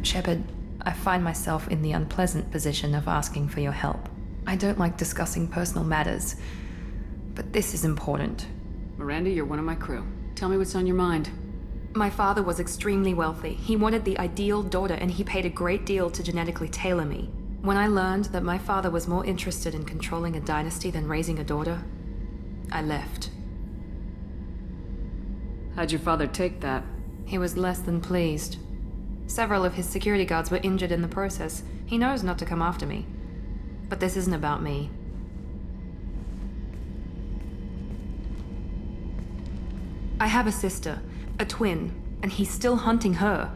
Shepard, I find myself in the unpleasant position of asking for your help. I don't like discussing personal matters, but this is important. Miranda, you're one of my crew. Tell me what's on your mind. My father was extremely wealthy. He wanted the ideal daughter, and he paid a great deal to genetically tailor me. When I learned that my father was more interested in controlling a dynasty than raising a daughter, I left. How'd your father take that? He was less than pleased. Several of his security guards were injured in the process. He knows not to come after me. But this isn't about me. I have a sister, a twin, and he's still hunting her.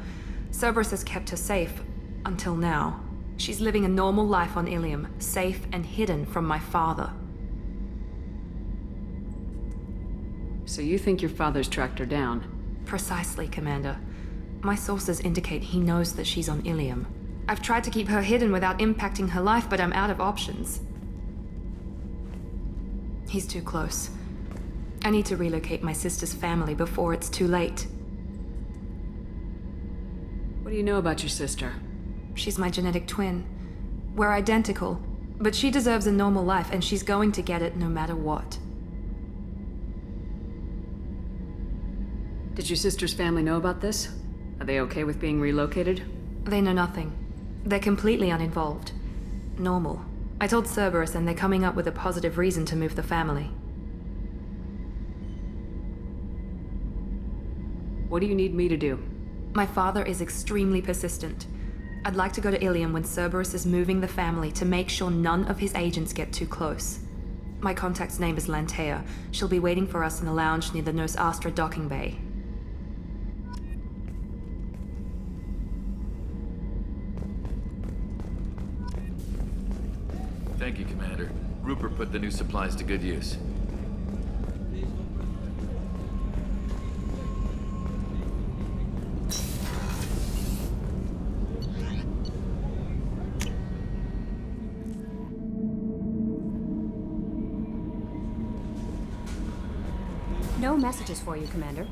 Cerberus has kept her safe, until now. She's living a normal life on Ilium, safe and hidden from my father. So you think your father's tracked her down? Precisely, Commander. My sources indicate he knows that she's on Ilium. I've tried to keep her hidden without impacting her life, but I'm out of options. He's too close. I need to relocate my sister's family before it's too late. What do you know about your sister? She's my genetic twin. We're identical, but she deserves a normal life, and she's going to get it no matter what. Did your sister's family know about this? Are they okay with being relocated? They know nothing. They're completely uninvolved. Normal. I told Cerberus, and they're coming up with a positive reason to move the family. What do you need me to do? My father is extremely persistent. I'd like to go to Ilium when Cerberus is moving the family to make sure none of his agents get too close. My contact's name is Lantea. She'll be waiting for us in the lounge near the Nos Astra docking bay. Thank you, Commander. Rupert put the new supplies to good use. No messages for you, Commander.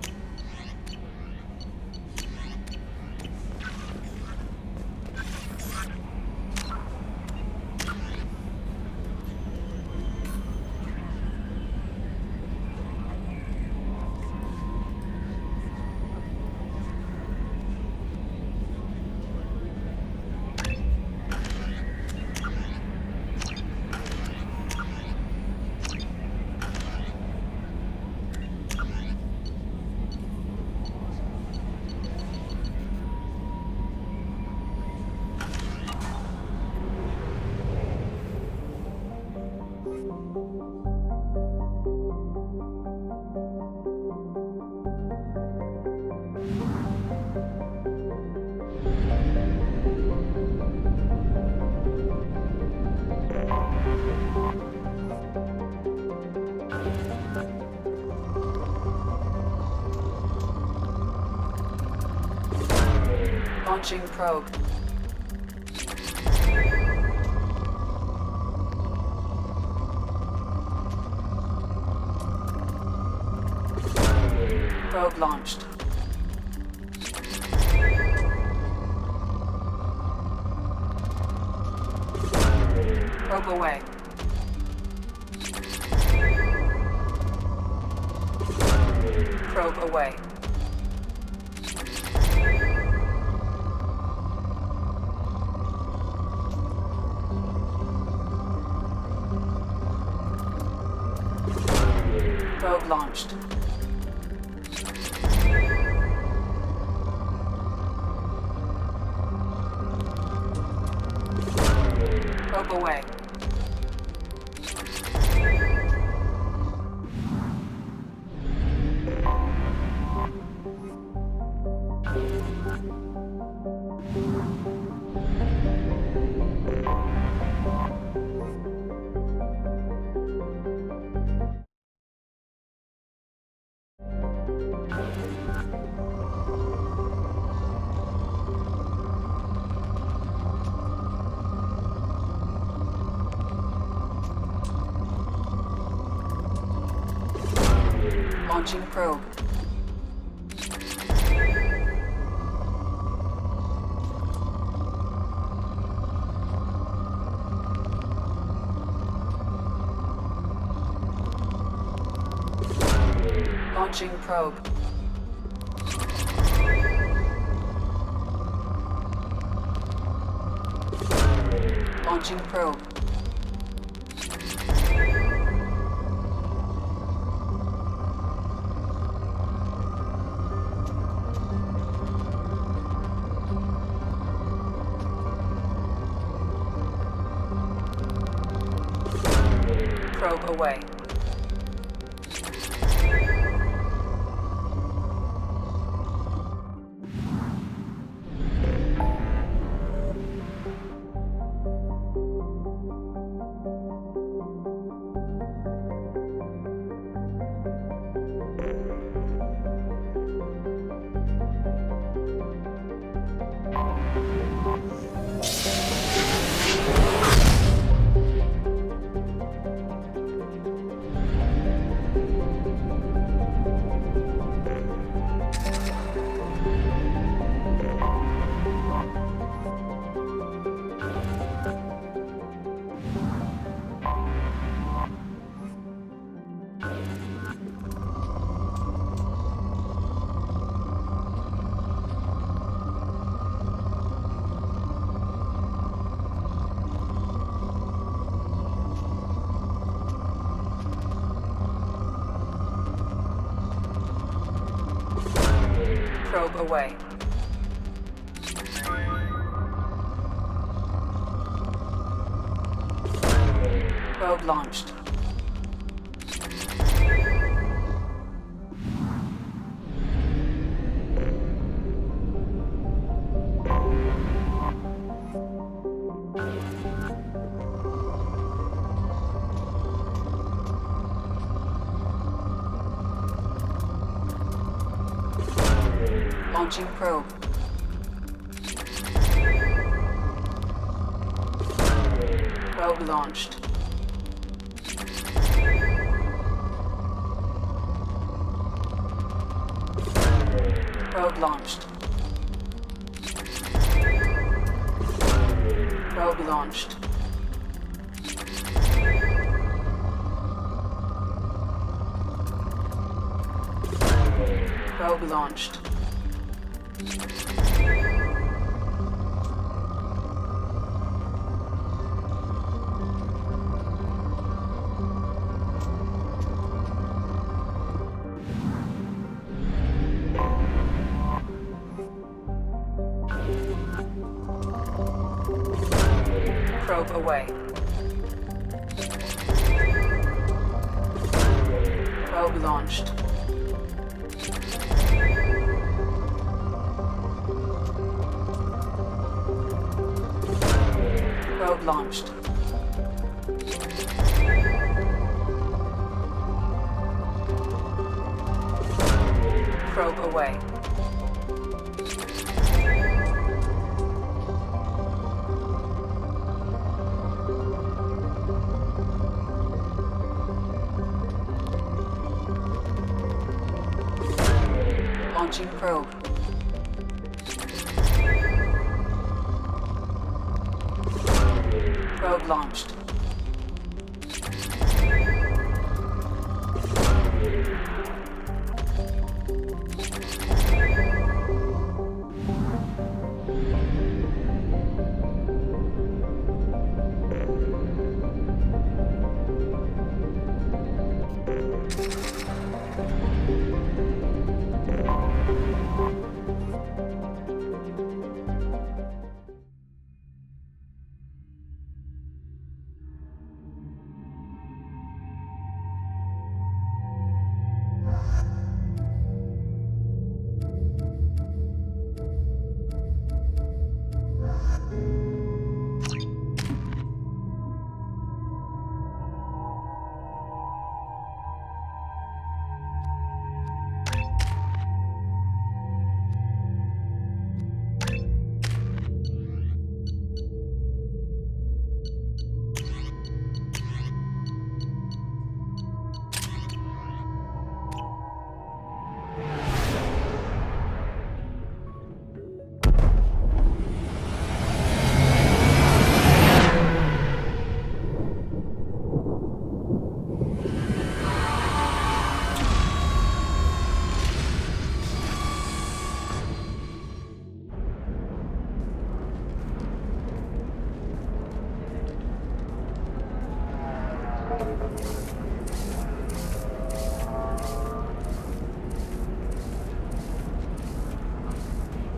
Launching probe. Probe launched. Probe away. Probe away. Probe launched. Probe away. Launching probe. Launching probe. Launching probe. Probe away. Probe away. Probe launched. Launching probe. Probe launched. Probe launched. Probe launched. Probe launched. Probe away. Probe launched. Probe launched. Probe away. Launching probe. Probe launched.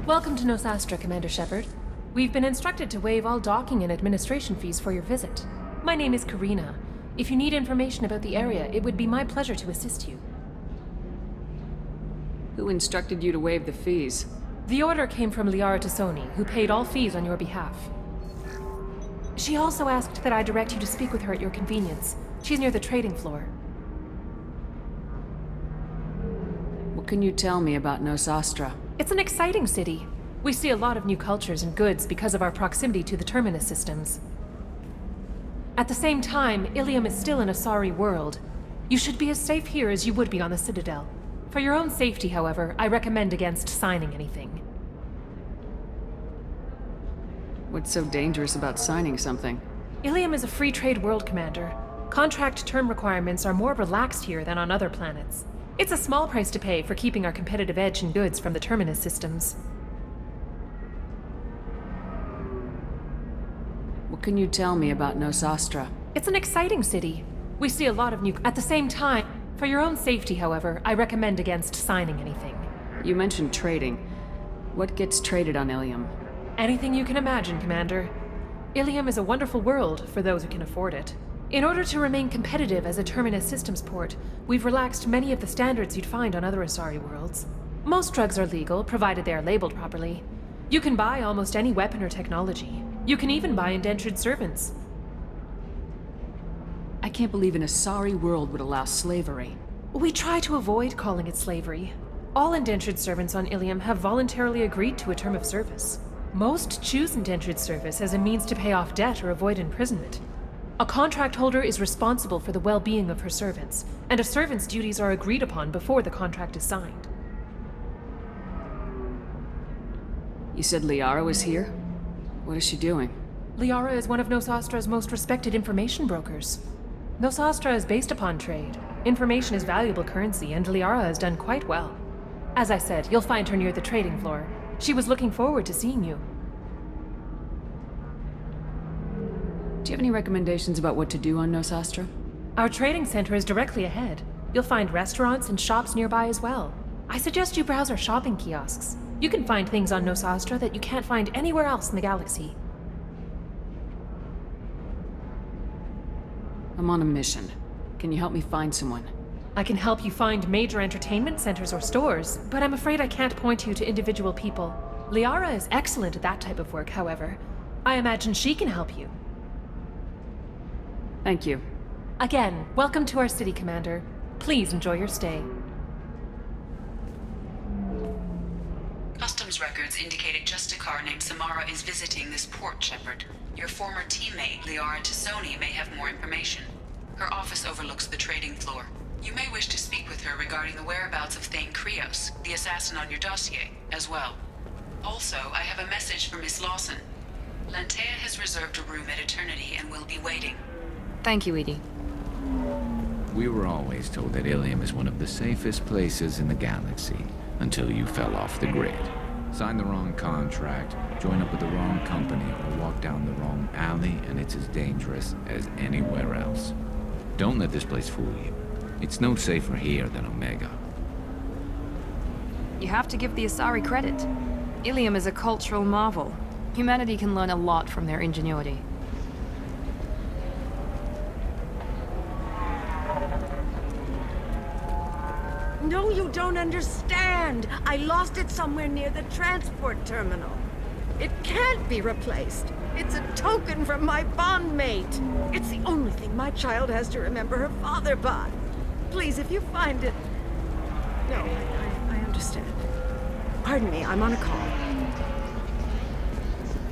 Welcome to Nosastra, Commander Shepard. We've been instructed to waive all docking and administration fees for your visit. My name is Karina. If you need information about the area, it would be my pleasure to assist you. Who instructed you to waive the fees? The order came from Liara Tassoni, who paid all fees on your behalf. She also asked that I direct you to speak with her at your convenience. She's near the trading floor. What can you tell me about Nosastra? It's an exciting city. We see a lot of new cultures and goods because of our proximity to the Terminus systems. At the same time, Ilium is still an Asari world. You should be as safe here as you would be on the Citadel. For your own safety, however, I recommend against signing anything. What's so dangerous about signing something? Ilium is a free trade world, Commander. Contract term requirements are more relaxed here than on other planets. It's a small price to pay for keeping our competitive edge in goods from the Terminus systems. What can you tell me about Nosastra? It's an exciting city. We see a lot of new... At the same time, for your own safety, however, I recommend against signing anything. You mentioned trading. What gets traded on Ilium? Anything you can imagine, Commander. Ilium is a wonderful world for those who can afford it. In order to remain competitive as a Terminus systems port, we've relaxed many of the standards you'd find on other Asari worlds. Most drugs are legal, provided they are labeled properly. You can buy almost any weapon or technology. You can even buy indentured servants. I can't believe an Asari world would allow slavery. We try to avoid calling it slavery. All indentured servants on Ilium have voluntarily agreed to a term of service. Most choose indentured service as a means to pay off debt or avoid imprisonment. A contract holder is responsible for the well-being of her servants, and a servant's duties are agreed upon before the contract is signed. You said Liara was here? What is she doing? Liara is one of Nosastra's most respected information brokers. Nosastra is based upon trade. Information is valuable currency, and Liara has done quite well. As I said, you'll find her near the trading floor. She was looking forward to seeing you. Do you have any recommendations about what to do on Nosastra? Our trading center is directly ahead. You'll find restaurants and shops nearby as well. I suggest you browse our shopping kiosks. You can find things on Nosastra that you can't find anywhere else in the galaxy. I'm on a mission. Can you help me find someone? I can help you find major entertainment centers or stores, but I'm afraid I can't point you to individual people. Liara is excellent at that type of work, however. I imagine she can help you. Thank you. Again, welcome to our city, Commander. Please enjoy your stay. Customs records indicated just a car named Samara is visiting this port, Shepard. Your former teammate, Liara Tassoni, may have more information. Her office overlooks the trading floor. You may wish to speak with her regarding the whereabouts of Thane Krios, the assassin on your dossier, as well. Also, I have a message for Miss Lawson. Lantea has reserved a room at Eternity and will be waiting. Thank you, Edie. We were always told that Ilium is one of the safest places in the galaxy, until you fell off the grid. Signed the wrong contract, join up with the wrong company, or walk down the wrong alley, and it's as dangerous as anywhere else. Don't let this place fool you. It's no safer here than Omega. You have to give the Asari credit. Ilium is a cultural marvel. Humanity can learn a lot from their ingenuity. No, you don't understand. I lost it somewhere near the transport terminal. It can't be replaced. It's a token from my bondmate. It's the only thing my child has to remember her father by. Please, if you find it... No, I understand. Pardon me, I'm on a call.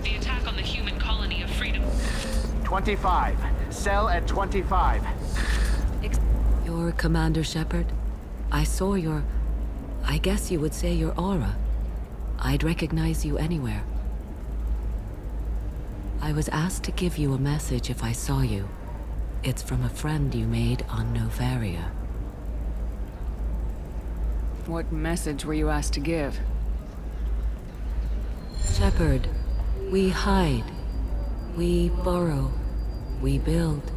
The attack on the human colony of Freedom. 25. Cell at 25. You're Commander Shepard? I saw your... I guess you would say your aura. I'd recognize you anywhere. I was asked to give you a message if I saw you. It's from a friend you made on Novaria. What message were you asked to give? Shepard, we hide. We borrow. We build.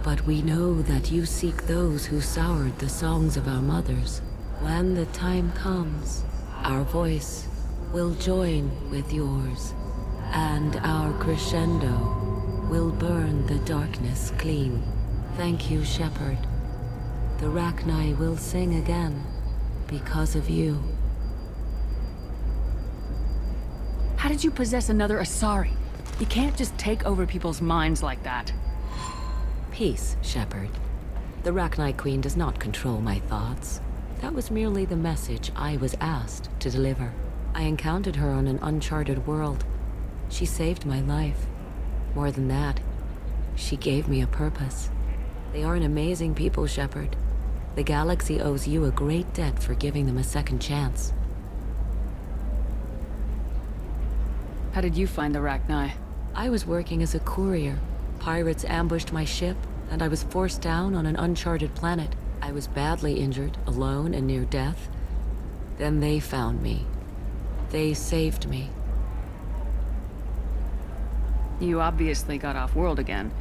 But we know that you seek those who soured the songs of our mothers. When the time comes, our voice will join with yours, and our crescendo will burn the darkness clean. Thank you, Shepard. The Rachni will sing again because of you. How did you possess another Asari? You can't just take over people's minds like that. Peace, Shepard. The Rachni Queen does not control my thoughts. That was merely the message I was asked to deliver. I encountered her on an uncharted world. She saved my life. More than that, she gave me a purpose. They are an amazing people, Shepard. The galaxy owes you a great debt for giving them a second chance. How did you find the Rachni? I was working as a courier. Pirates ambushed my ship, and I was forced down on an uncharted planet. I was badly injured, alone and near death. Then they found me. They saved me. You obviously got off-world again.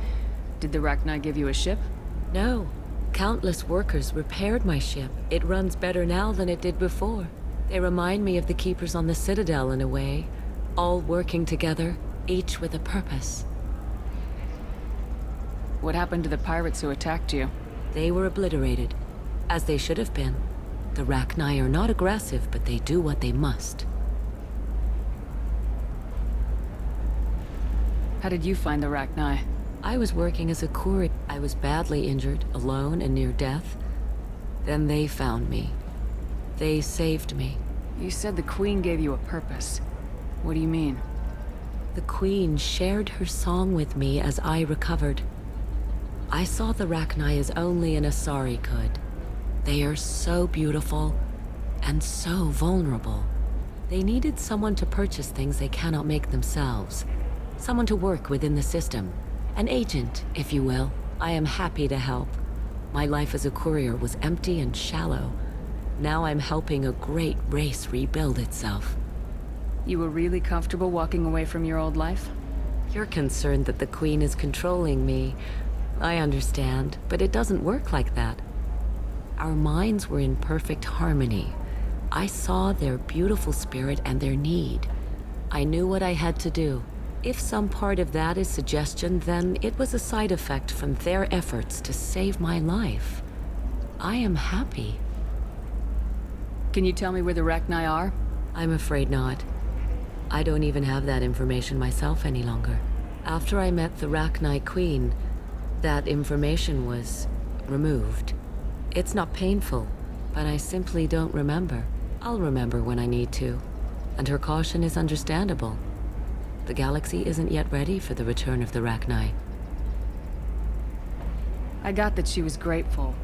Did the Rachni give you a ship? No. Countless workers repaired my ship. It runs better now than it did before. They remind me of the Keepers on the Citadel in a way. All working together, each with a purpose. What happened to the pirates who attacked you? They were obliterated, as they should have been. The Rachni are not aggressive, but they do what they must. How did you find the Rachni? I was working as a courier. I was badly injured, alone and near death. Then they found me. They saved me. You said the Queen gave you a purpose. What do you mean? The Queen shared her song with me as I recovered. I saw the Rachni as only an Asari could. They are so beautiful and so vulnerable. They needed someone to purchase things they cannot make themselves. Someone to work within the system. An agent, if you will. I am happy to help. My life as a courier was empty and shallow. Now I'm helping a great race rebuild itself. You were really comfortable walking away from your old life? You're concerned that the Queen is controlling me. I understand, but it doesn't work like that. Our minds were in perfect harmony. I saw their beautiful spirit and their need. I knew what I had to do. If some part of that is suggestion, then it was a side effect from their efforts to save my life. I am happy. Can you tell me where the Rachni are? I'm afraid not. I don't even have that information myself any longer. After I met the Rachni Queen, that information was removed. It's not painful, but I simply don't remember. I'll remember when I need to, and her caution is understandable. The galaxy isn't yet ready for the return of the Rachni. I got that she was grateful.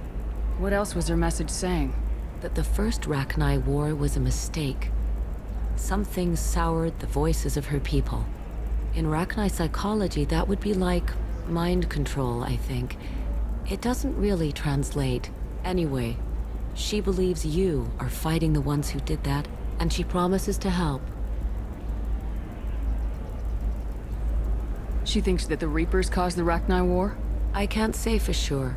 What else was her message saying? That the first Rachni war was a mistake. Something soured the voices of her people. In Rachni psychology, that would be like mind control, I think. It doesn't really translate. Anyway, she believes you are fighting the ones who did that, and she promises to help. She thinks that the Reapers caused the Rachni War? I can't say for sure,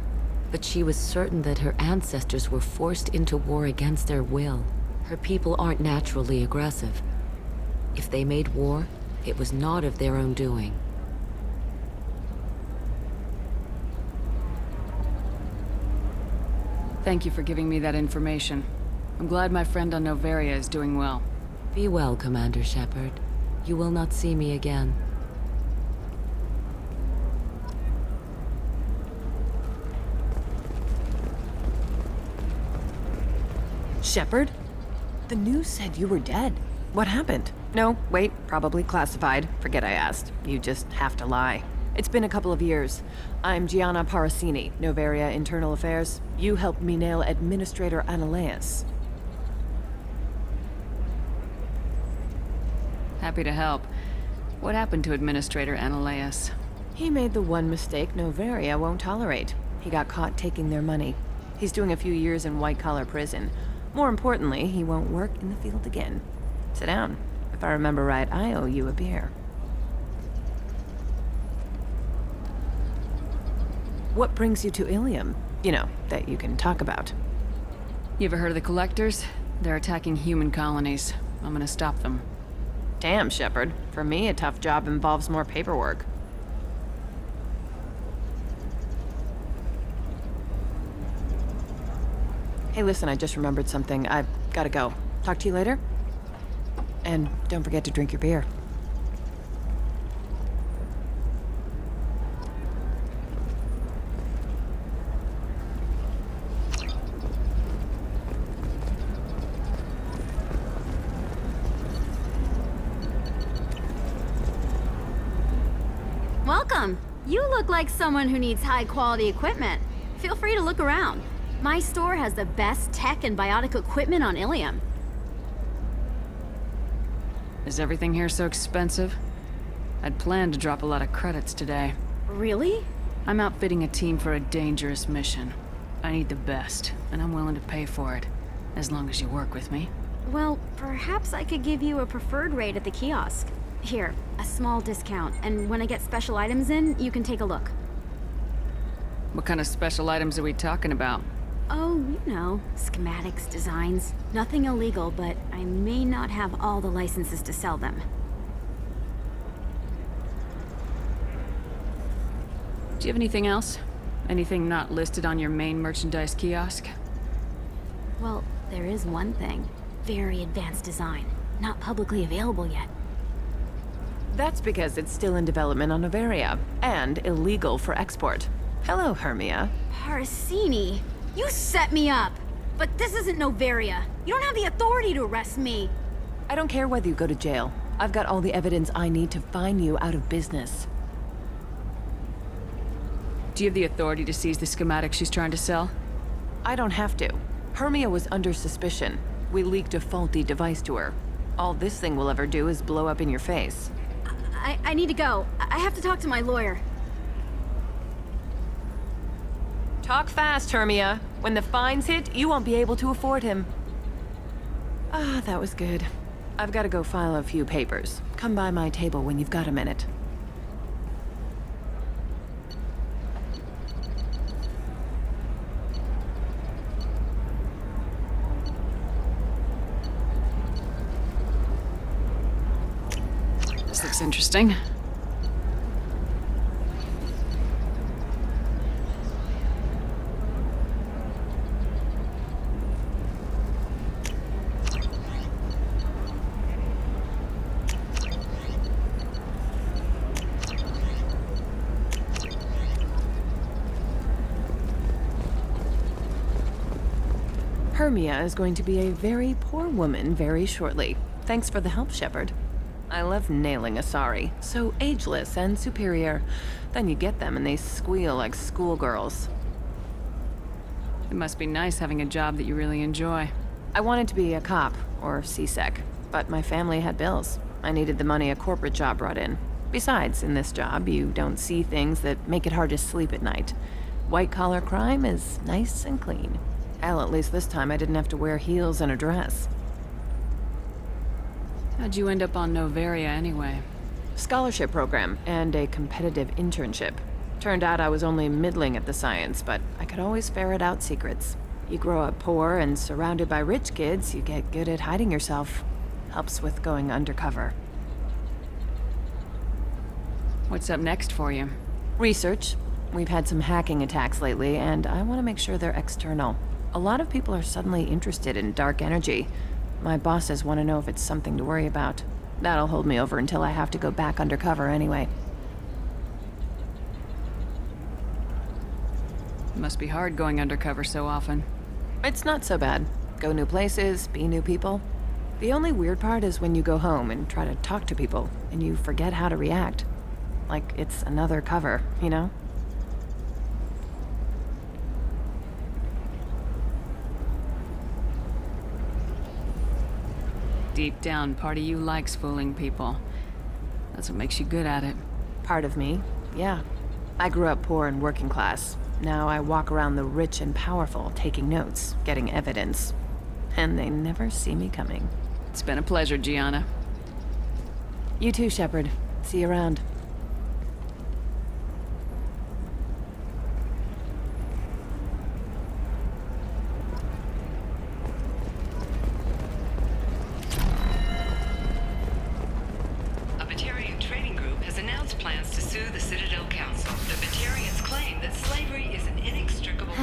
but she was certain that her ancestors were forced into war against their will. Her people aren't naturally aggressive. If they made war, it was not of their own doing. Thank you for giving me that information. I'm glad my friend on Noveria is doing well. Be well, Commander Shepard. You will not see me again. Shepard? The news said you were dead. What happened? No, wait, probably classified. Forget I asked. You just have to lie. It's been a couple of years. I'm Gianna Parasini, Noveria Internal Affairs. You helped me nail Administrator Analeas. Happy to help. What happened to Administrator Analeas? He made the one mistake Noveria won't tolerate. He got caught taking their money. He's doing a few years in white-collar prison. More importantly, he won't work in the field again. Sit down. If I remember right, I owe you a beer. What brings you to Ilium? You know, that you can talk about. You ever heard of the Collectors? They're attacking human colonies. I'm gonna stop them. Damn, Shepard. For me, a tough job involves more paperwork. Hey, listen, I just remembered something. I've gotta go. Talk to you later? And don't forget to drink your beer. Welcome. You look like someone who needs high-quality equipment. Feel free to look around. My store has the best tech and biotic equipment on Ilium. Is everything here so expensive? I'd planned to drop a lot of credits today. Really? I'm outfitting a team for a dangerous mission. I need the best, and I'm willing to pay for it, as long as you work with me. Well, perhaps I could give you a preferred rate at the kiosk. Here, a small discount, and when I get special items in, you can take a look. What kind of special items are we talking about? Oh, you know, schematics, designs. Nothing illegal, but I may not have all the licenses to sell them. Do you have anything else? Anything not listed on your main merchandise kiosk? Well, there is one thing. Very advanced design. Not publicly available yet. That's because it's still in development on Noveria, and illegal for export. Hello, Hermia. Parsini, you set me up! But this isn't Noveria. You don't have the authority to arrest me. I don't care whether you go to jail. I've got all the evidence I need to find you out of business. Do you have the authority to seize the schematic she's trying to sell? I don't have to. Hermia was under suspicion. We leaked a faulty device to her. All this thing will ever do is blow up in your face. I need to go. I have to talk to my lawyer. Talk fast, Hermia. When the fines hit, you won't be able to afford him. Ah, that was good. I've got to go file a few papers. Come by my table when you've got a minute. This looks interesting. Hermia is going to be a very poor woman very shortly. Thanks for the help, Shepard. I love nailing Asari. So ageless and superior. Then you get them and they squeal like schoolgirls. It must be nice having a job that you really enjoy. I wanted to be a cop, or CSEC, but my family had bills. I needed the money a corporate job brought in. Besides, in this job, you don't see things that make it hard to sleep at night. White-collar crime is nice and clean. Hell, at least this time I didn't have to wear heels and a dress. How'd you end up on Noveria anyway? Scholarship program and a competitive internship. Turned out I was only middling at the science, but I could always ferret out secrets. You grow up poor and surrounded by rich kids, you get good at hiding yourself. Helps with going undercover. What's up next for you? Research. We've had some hacking attacks lately, and I want to make sure they're external. A lot of people are suddenly interested in dark energy. My bosses want to know if it's something to worry about. That'll hold me over until I have to go back undercover anyway. It must be hard going undercover so often. It's not so bad. Go new places, be new people. The only weird part is when you go home and try to talk to people, and you forget how to react. Like it's another cover, you know? Deep down, part of you likes fooling people. That's what makes you good at it. Part of me, yeah. I grew up poor and working class. Now I walk around the rich and powerful, taking notes, getting evidence. And they never see me coming. It's been a pleasure, Gianna. You too, Shepard. See you around.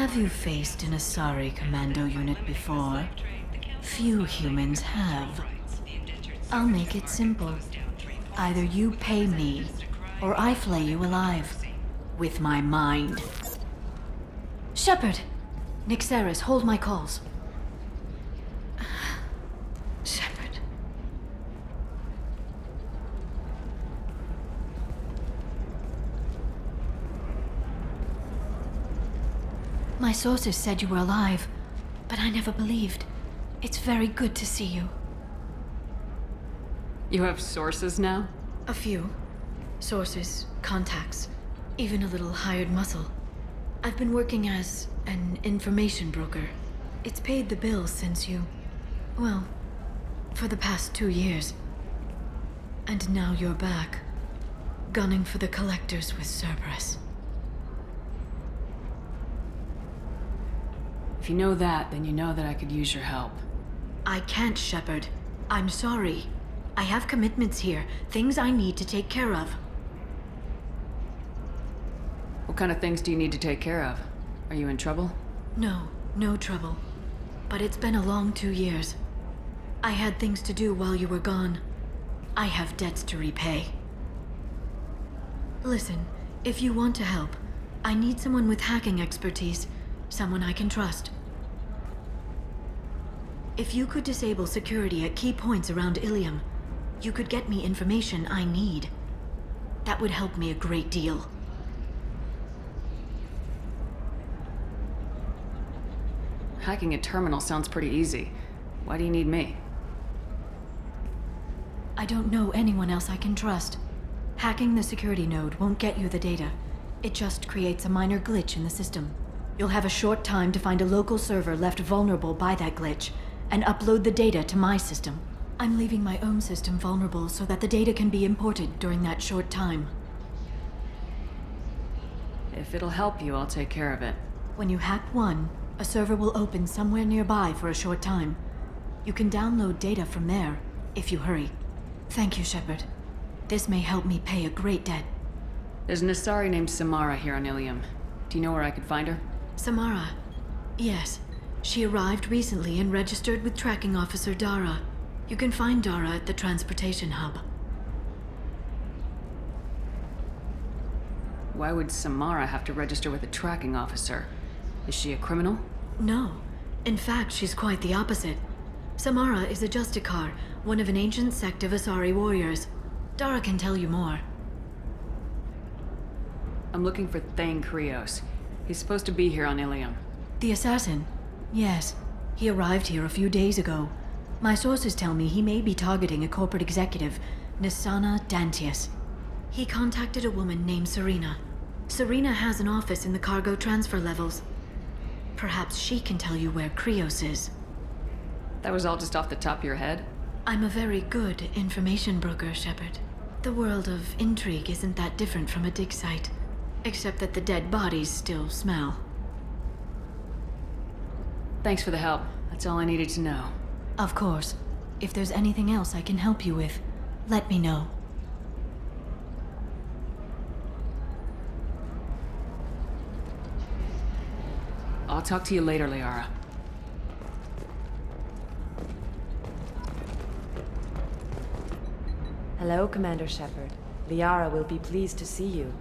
Have you faced an Asari commando unit before? Few humans have. I'll make it simple. Either you pay me, or I flay you alive. With my mind. Shepard! Nixeris, hold my calls. Shepard. My sources said you were alive, but I never believed. It's very good to see you. You have sources now? A few. Sources, contacts, even a little hired muscle. I've been working as an information broker. It's paid the bills since you... well, for the past 2 years. And now you're back, gunning for the collectors with Cerberus. If you know that, then you know that I could use your help. I can't, Shepard. I'm sorry. I have commitments here, things I need to take care of. What kind of things do you need to take care of? Are you in trouble? No, no trouble. But it's been a long 2 years. I had things to do while you were gone. I have debts to repay. Listen, if you want to help, I need someone with hacking expertise, someone I can trust. If you could disable security at key points around Ilium, you could get me information I need. That would help me a great deal. Hacking a terminal sounds pretty easy. Why do you need me? I don't know anyone else I can trust. Hacking the security node won't get you the data. It just creates a minor glitch in the system. You'll have a short time to find a local server left vulnerable by that glitch, and upload the data to my system. I'm leaving my own system vulnerable so that the data can be imported during that short time. If it'll help you, I'll take care of it. When you hack one, a server will open somewhere nearby for a short time. You can download data from there, if you hurry. Thank you, Shepard. This may help me pay a great debt. There's an Asari named Samara here on Ilium. Do you know where I could find her? Samara? Yes. She arrived recently and registered with Tracking Officer Dara. You can find Dara at the transportation hub. Why would Samara have to register with a tracking officer? Is she a criminal? No. In fact, she's quite the opposite. Samara is a Justicar, one of an ancient sect of Asari warriors. Dara can tell you more. I'm looking for Thane Krios. He's supposed to be here on Ilium. The assassin? Yes. He arrived here a few days ago. My sources tell me he may be targeting a corporate executive, Nisana Dantius. He contacted a woman named Serena. Serena has an office in the cargo transfer levels. Perhaps she can tell you where Krios is. That was all just off the top of your head? I'm a very good information broker, Shepard. The world of intrigue isn't that different from a dig site, except that the dead bodies still smell. Thanks for the help. That's all I needed to know. Of course. If there's anything else I can help you with, let me know. I'll talk to you later, Liara. Hello, Commander Shepard. Liara will be pleased to see you.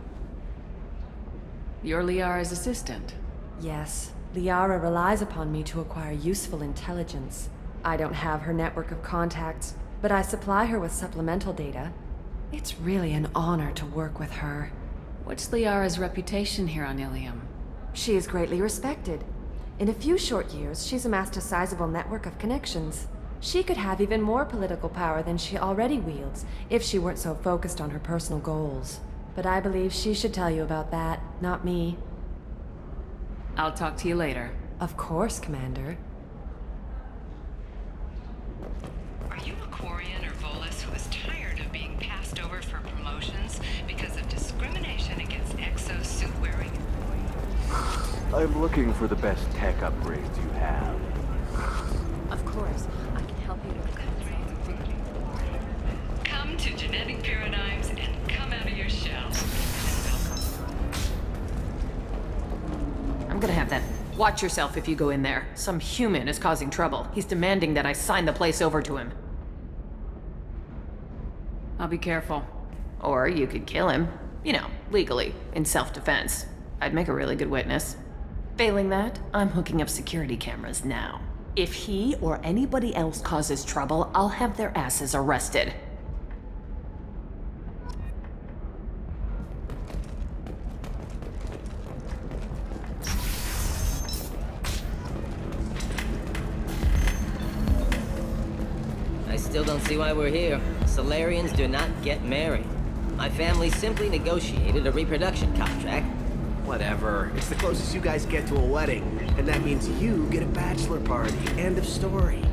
You're Liara's assistant? Yes. Liara relies upon me to acquire useful intelligence. I don't have her network of contacts, but I supply her with supplemental data. It's really an honor to work with her. What's Liara's reputation here on Ilium? She is greatly respected. In a few short years, she's amassed a sizable network of connections. She could have even more political power than she already wields, if she weren't so focused on her personal goals. But I believe she should tell you about that, not me. I'll talk to you later. Of course, Commander. Are you a Quarian or Volus who is tired of being passed over for promotions because of discrimination against exosuit-wearing employees? I'm looking for the best tech upgrades you have. Of course. I can help you with that. Come to genetic paradigms and come out of your shell. I'm gonna have that Watch yourself if you go in there. Some human is causing trouble. He's demanding that I sign the place over to him. I'll be careful. Or you could kill him. You know, legally, in self-defense. I'd make a really good witness. Failing that, I'm hooking up security cameras now. If he or anybody else causes trouble, I'll have their asses arrested. I still don't see why we're here. Solarians do not get married. My family simply negotiated a reproduction contract. Whatever. It's the closest you guys get to a wedding. And that means you get a bachelor party. End of story.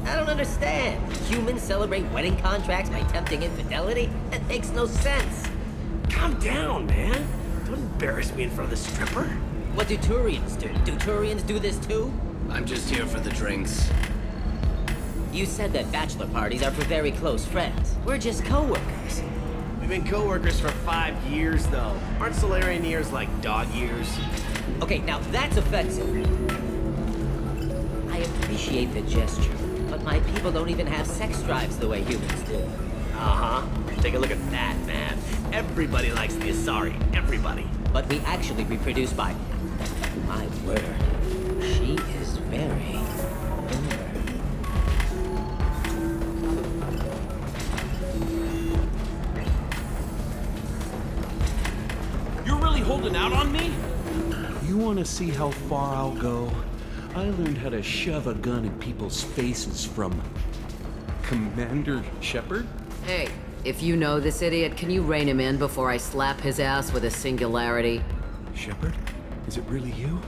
I don't understand. Humans celebrate wedding contracts by tempting infidelity? That makes no sense. Calm down, man. Don't embarrass me in front of the stripper. What do Turians do? Do Turians do this too? I'm just here for the drinks. You said that bachelor parties are for very close friends. We're just co-workers. We've been co-workers for 5 years, though. Aren't Solarian years like dog years? Okay, now that's offensive. I appreciate the gesture, but my people don't even have sex drives the way humans do. Uh-huh. Take a look at that, man. Everybody likes the Asari. Everybody. But we actually reproduce by... My word. She is very... Holding out on me? You want to see how far I'll go? I learned how to shove a gun in people's faces from Commander Shepard. Hey, if you know this idiot, can you rein him in before I slap his ass with a singularity? Shepard? Is it really you?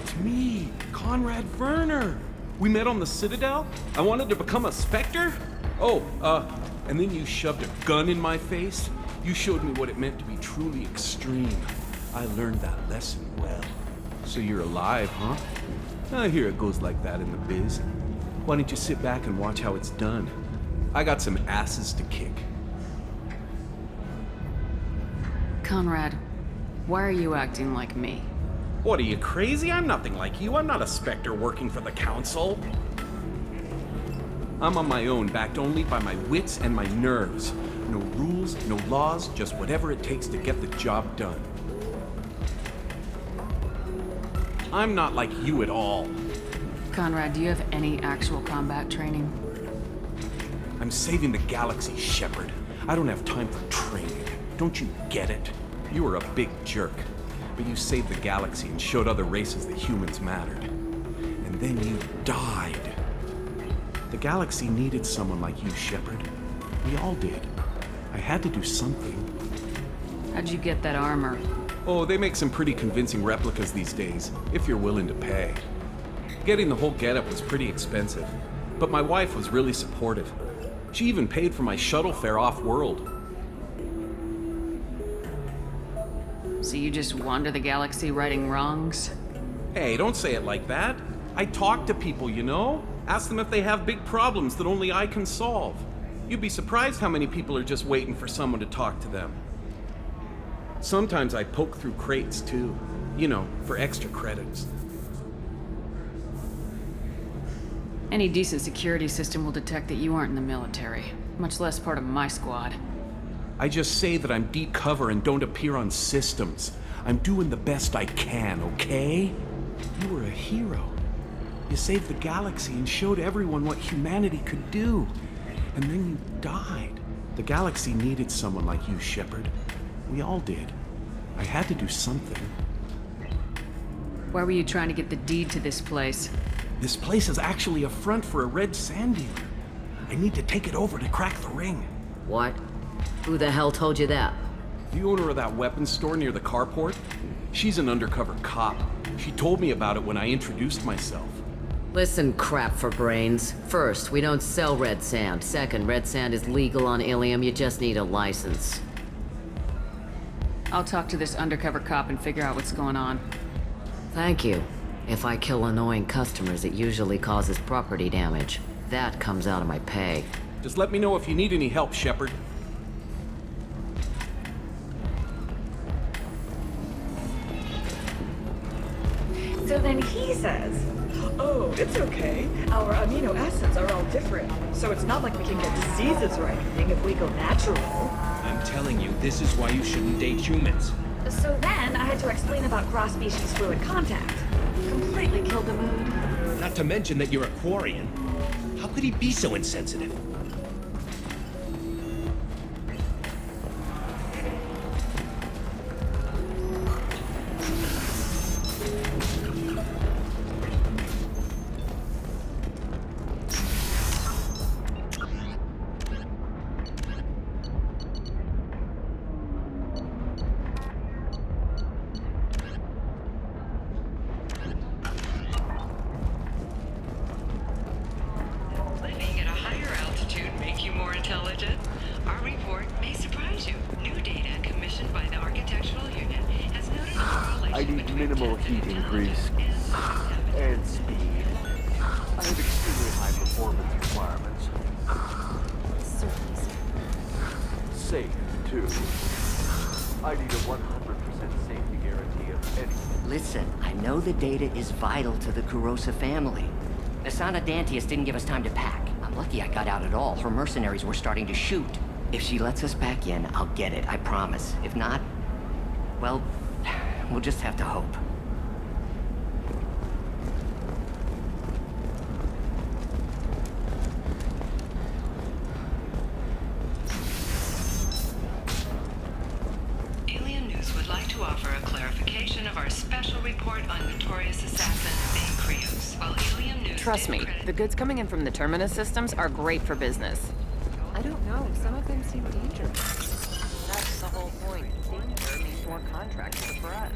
It's me, Conrad Werner. We met on the Citadel. I wanted to become a Spectre. And then you shoved a gun in my face. You showed me what it meant to be truly extreme. I learned that lesson well. So you're alive, huh? I hear it goes like that in the biz. Why don't you sit back and watch how it's done? I got some asses to kick. Conrad, why are you acting like me? What, are you crazy? I'm nothing like you. I'm not a Spectre working for the Council. I'm on my own, backed only by my wits and my nerves. No rules, no laws, just whatever it takes to get the job done. I'm not like you at all. Conrad, do you have any actual combat training? I'm saving the galaxy, Shepard. I don't have time for training. Don't you get it? You were a big jerk, but you saved the galaxy and showed other races that humans mattered. And then you died. The galaxy needed someone like you, Shepard. We all did. I had to do something. How'd you get that armor? Oh, they make some pretty convincing replicas these days, if you're willing to pay. Getting the whole getup was pretty expensive, but my wife was really supportive. She even paid for my shuttle fare off-world. So you just wander the galaxy righting wrongs? Hey, don't say it like that. I talk to people, you know? Ask them if they have big problems that only I can solve. You'd be surprised how many people are just waiting for someone to talk to them. Sometimes I poke through crates, too. You know, for extra credits. Any decent security system will detect that you aren't in the military, much less part of my squad. I just say that I'm deep cover and don't appear on systems. I'm doing the best I can, okay? You were a hero. You saved the galaxy and showed everyone what humanity could do. And then you died. The galaxy needed someone like you, Shepard. We all did. I had to do something. Why were you trying to get the deed to this place? This place is actually a front for a red sand dealer. I need to take it over to crack the ring. What? Who the hell told you that? The owner of that weapons store near the carport. She's an undercover cop. She told me about it when I introduced myself. Listen, crap for brains. First, we don't sell red sand. Second, red sand is legal on Ilium. You just need a license. I'll talk to this undercover cop and figure out what's going on. Thank you. If I kill annoying customers, it usually causes property damage. That comes out of my pay. Just let me know if you need any help, Shepard. So then he says, oh, it's okay. Our amino acids are all different, so it's not like we can get diseases or anything if we go natural. I'm telling you, this is why you shouldn't date humans. So then I had to explain about cross-species fluid contact. Completely killed the mood. Not to mention that you're a Quarian. How could he be so insensitive? Living at a higher altitude make you more intelligent? Our report may surprise you. New data commissioned by the Architectural Union has noted a correlation I need minimal heat increase and speed. I have extremely high performance requirements. Safe, too. I need a 100% safety guarantee of any. Listen, I know the data is vital to the Kurosa family. Asana Dantius didn't give us time to pack. I'm lucky I got out at all. Her mercenaries were starting to shoot. If she lets us back in, I'll get it, I promise. If not, well, we'll just have to hope. Alien News would like to offer a clarification of our special report on notorious assassin Bane Krios. While Alien News Trust me, the goods coming in from the Terminus systems are great for business. I don't know. Some of them seem dangerous. That's the whole point. Danger means more contracts for us.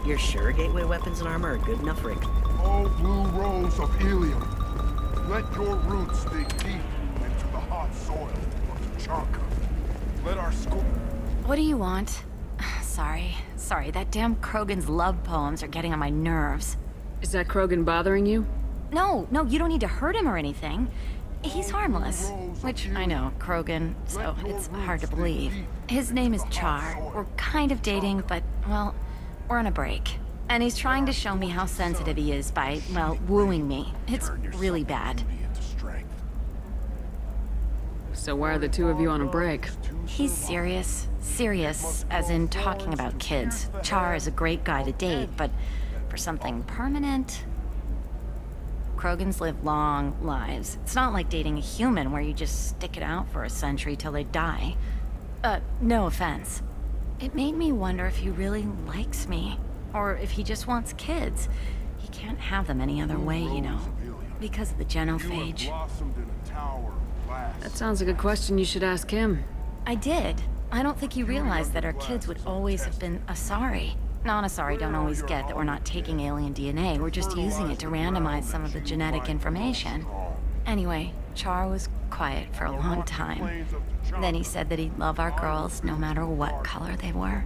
You're sure gateway weapons and armor are good enough, Rick? Oh, blue rose of helium. Let your roots dig deep into the hot soil of Tachanka. Let our school... What do you want? Sorry, that damn Krogan's love poems are getting on my nerves. Is that Krogan bothering you? No, you don't need to hurt him or anything. He's harmless. Which, I know, Krogan, so it's hard to believe. His name is Char. We're kind of dating, but, well, we're on a break. And he's trying to show me how sensitive he is by, well, wooing me. It's really bad. So why are the two of you on a break? He's serious. Serious, as in talking about kids. Char is a great guy to date, but for something permanent... Krogans live long lives. It's not like dating a human where you just stick it out for a century till they die. No offense. It made me wonder if he really likes me. Or if he just wants kids. He can't have them any other way, you know. Because of the genophage. That sounds like a question you should ask him. I did. I don't think he realized that our kids would always have been Asari. Non-Asari don't always get that we're not taking alien DNA, we're just using it to randomize some of the genetic information. Anyway, Char was quiet for a long time. Then he said that he'd love our girls no matter what color they were.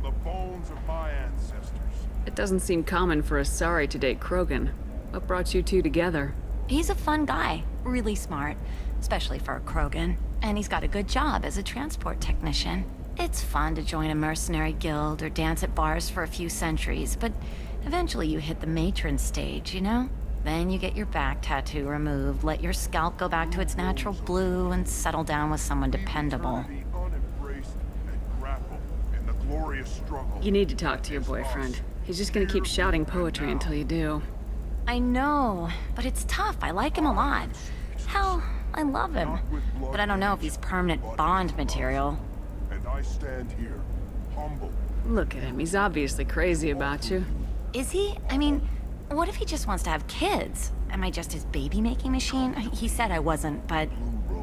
It doesn't seem common for Asari to date Krogan. What brought you two together? He's a fun guy, really smart, especially for a Krogan. And he's got a good job as a transport technician. It's fun to join a mercenary guild or dance at bars for a few centuries, but eventually you hit the matron stage, you know? Then you get your back tattoo removed, let your scalp go back to its natural blue, and settle down with someone dependable. You need to talk to your boyfriend. He's just gonna keep shouting poetry until you do. I know, but it's tough. I like him a lot. Hell, I love him. But I don't know if he's permanent Bond material. And I stand here, humble. Look at him. He's obviously crazy about you. Is he? I mean, what if he just wants to have kids? Am I just his baby-making machine? He said I wasn't, but...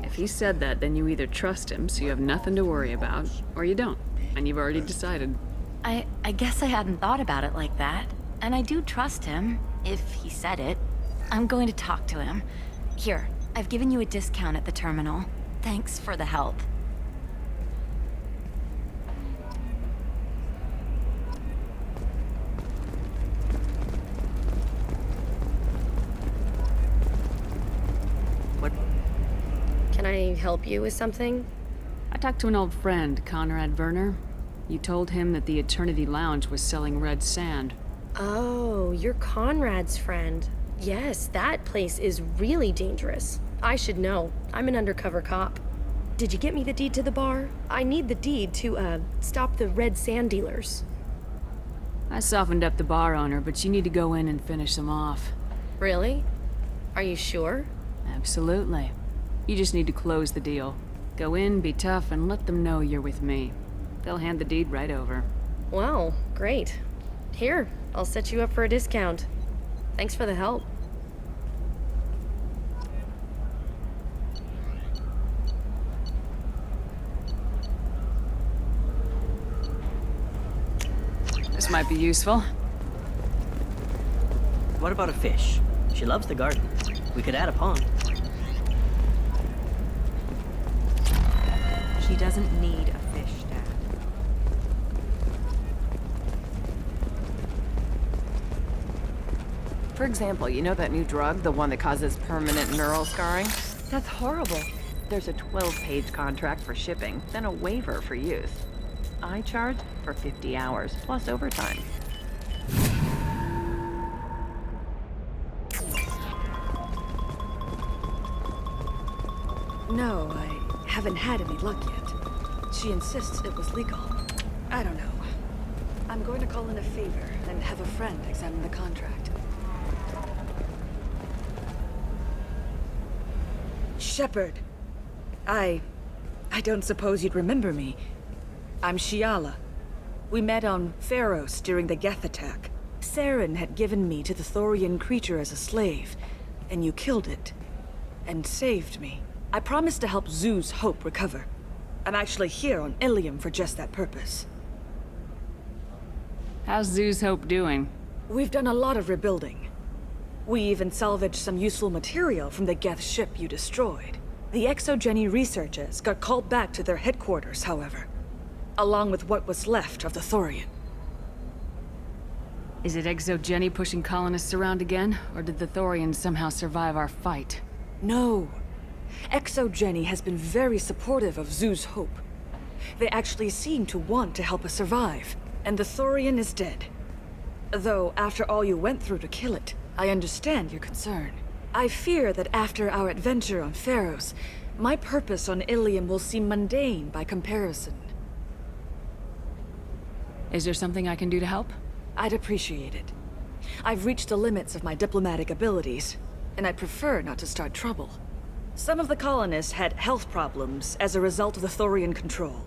If he said that, then you either trust him so you have nothing to worry about, or you don't, and you've already decided. I guess I hadn't thought about it like that. And I do trust him, if he said it. I'm going to talk to him. Here, I've given you a discount at the terminal. Thanks for the help. Can I help you with something? I talked to an old friend, Conrad Werner. You told him that the Eternity Lounge was selling red sand. Oh, you're Conrad's friend. Yes, that place is really dangerous. I should know. I'm an undercover cop. Did you get me the deed to the bar? I need the deed to, stop the red sand dealers. I softened up the bar owner, but you need to go in and finish them off. Really? Are you sure? Absolutely. You just need to close the deal. Go in, be tough, and let them know you're with me. They'll hand the deed right over. Wow, great. Here, I'll set you up for a discount. Thanks for the help. This might be useful. What about a fish? She loves the garden. We could add a pond. She doesn't need a fish, Dad. For example, you know that new drug, the one that causes permanent neural scarring? That's horrible. There's a 12-page contract for shipping, then a waiver for use. I charge for 50 hours, plus overtime. No, I haven't had any luck yet. She insists it was legal. I don't know. I'm going to call in a favor and have a friend examine the contract. Shepard. I don't suppose you'd remember me. I'm Shiala. We met on Pharos during the Geth attack. Saren had given me to the Thorian creature as a slave, and you killed it. And saved me. I promised to help Zoo's Hope recover. I'm actually here on Ilium for just that purpose. How's Zoo's Hope doing? We've done a lot of rebuilding. We even salvaged some useful material from the Geth ship you destroyed. The Exogeny researchers got called back to their headquarters, however, along with what was left of the Thorian. Is it Exogeny pushing colonists around again, or did the Thorians somehow survive our fight? No. Exogeny has been very supportive of Zoo's Hope. They actually seem to want to help us survive, and the Thorian is dead. Though, after all you went through to kill it, I understand your concern. I fear that after our adventure on Pharos, my purpose on Ilium will seem mundane by comparison. Is there something I can do to help? I'd appreciate it. I've reached the limits of my diplomatic abilities, and I'd prefer not to start trouble. Some of the colonists had health problems as a result of the Thorian control.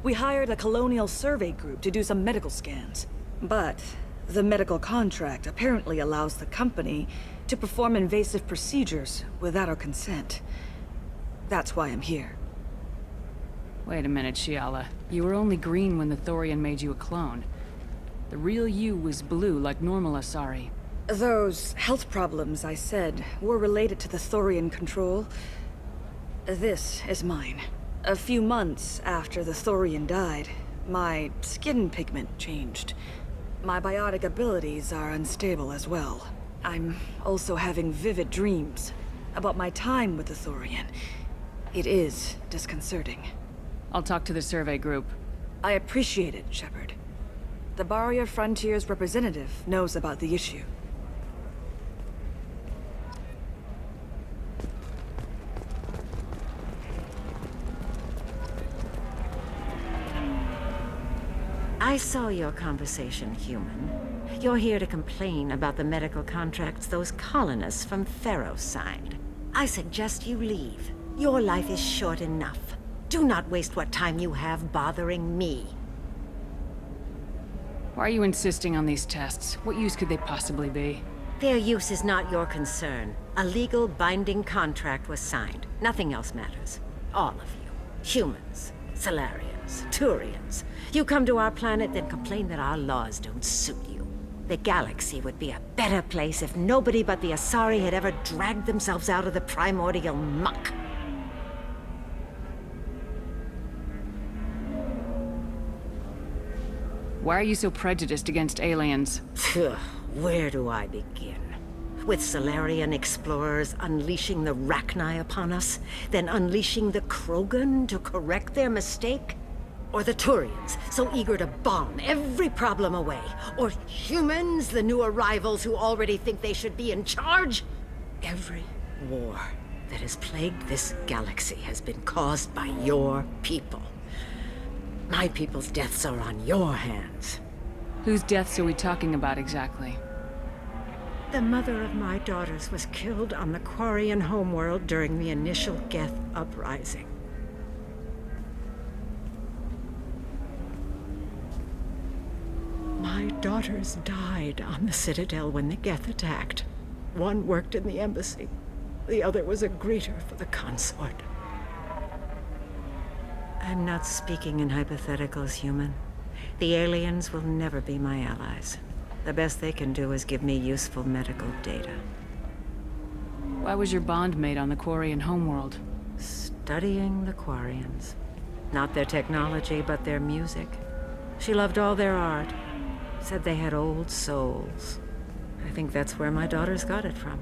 We hired a colonial survey group to do some medical scans. But the medical contract apparently allows the company to perform invasive procedures without our consent. That's why I'm here. Wait a minute, Shiala. You were only green when the Thorian made you a clone. The real you was blue like normal Asari. Those health problems I said were related to the Thorian control. This is mine. A few months after the Thorian died, my skin pigment changed. My biotic abilities are unstable as well. I'm also having vivid dreams about my time with the Thorian. It is disconcerting. I'll talk to the survey group. I appreciate it, Shepard. The Barrier Frontiers representative knows about the issue. I saw your conversation, human. You're here to complain about the medical contracts those colonists from Pharos signed. I suggest you leave. Your life is short enough. Do not waste what time you have bothering me. Why are you insisting on these tests? What use could they possibly be? Their use is not your concern. A legal, binding contract was signed. Nothing else matters. All of you. Humans, Salarians, Turians. You come to our planet, then complain that our laws don't suit you. The galaxy would be a better place if nobody but the Asari had ever dragged themselves out of the primordial muck. Why are you so prejudiced against aliens? Where do I begin? With Solarian explorers unleashing the Rachni upon us, then unleashing the Krogan to correct their mistake? Or the Turians, so eager to bomb every problem away? Or humans, the new arrivals who already think they should be in charge? Every war that has plagued this galaxy has been caused by your people. My people's deaths are on your hands. Whose deaths are we talking about exactly? The mother of my daughters was killed on the Quarian homeworld during the initial Geth uprising. My daughters died on the Citadel when the Geth attacked. One worked in the embassy. The other was a greeter for the consort. I'm not speaking in hypotheticals, human. The aliens will never be my allies. The best they can do is give me useful medical data. Why was your bond made on the Quarian homeworld? Studying the Quarians. Not their technology, but their music. She loved all their art. Said they had old souls. I think that's where my daughters got it from.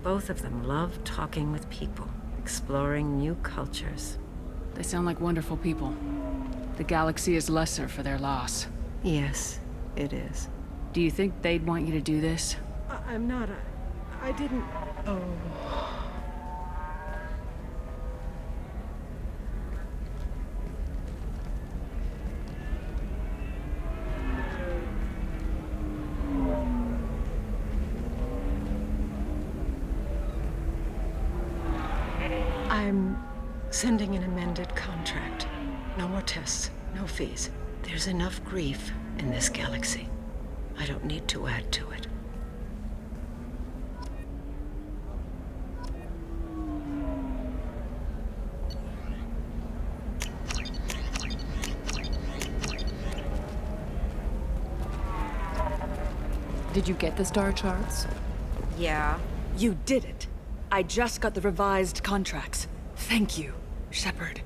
Both of them loved talking with people, exploring new cultures. They sound like wonderful people. The galaxy is lesser for their loss. Yes, it is. Do you think they'd want you to do this? I'm not. I didn't. Oh. I'm sending an amended contract. No more tests, no fees. There's enough grief in this galaxy. I don't need to add to it. Did you get the star charts? Yeah. You did it. I just got the revised contracts. Thank you, Shepard.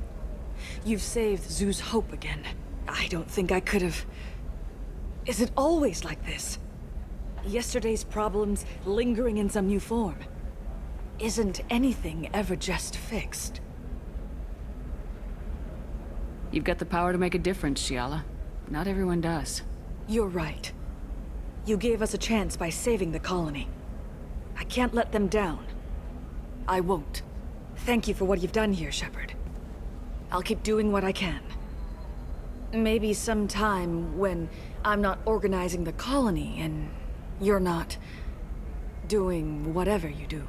You've saved Zoo's hope again. I don't think I could have... Is it always like this? Yesterday's problems lingering in some new form. Isn't anything ever just fixed? You've got the power to make a difference, Shiala. Not everyone does. You're right. You gave us a chance by saving the colony. I can't let them down. I won't. Thank you for what you've done here, Shepard. I'll keep doing what I can. Maybe sometime when I'm not organizing the colony and you're not doing whatever you do.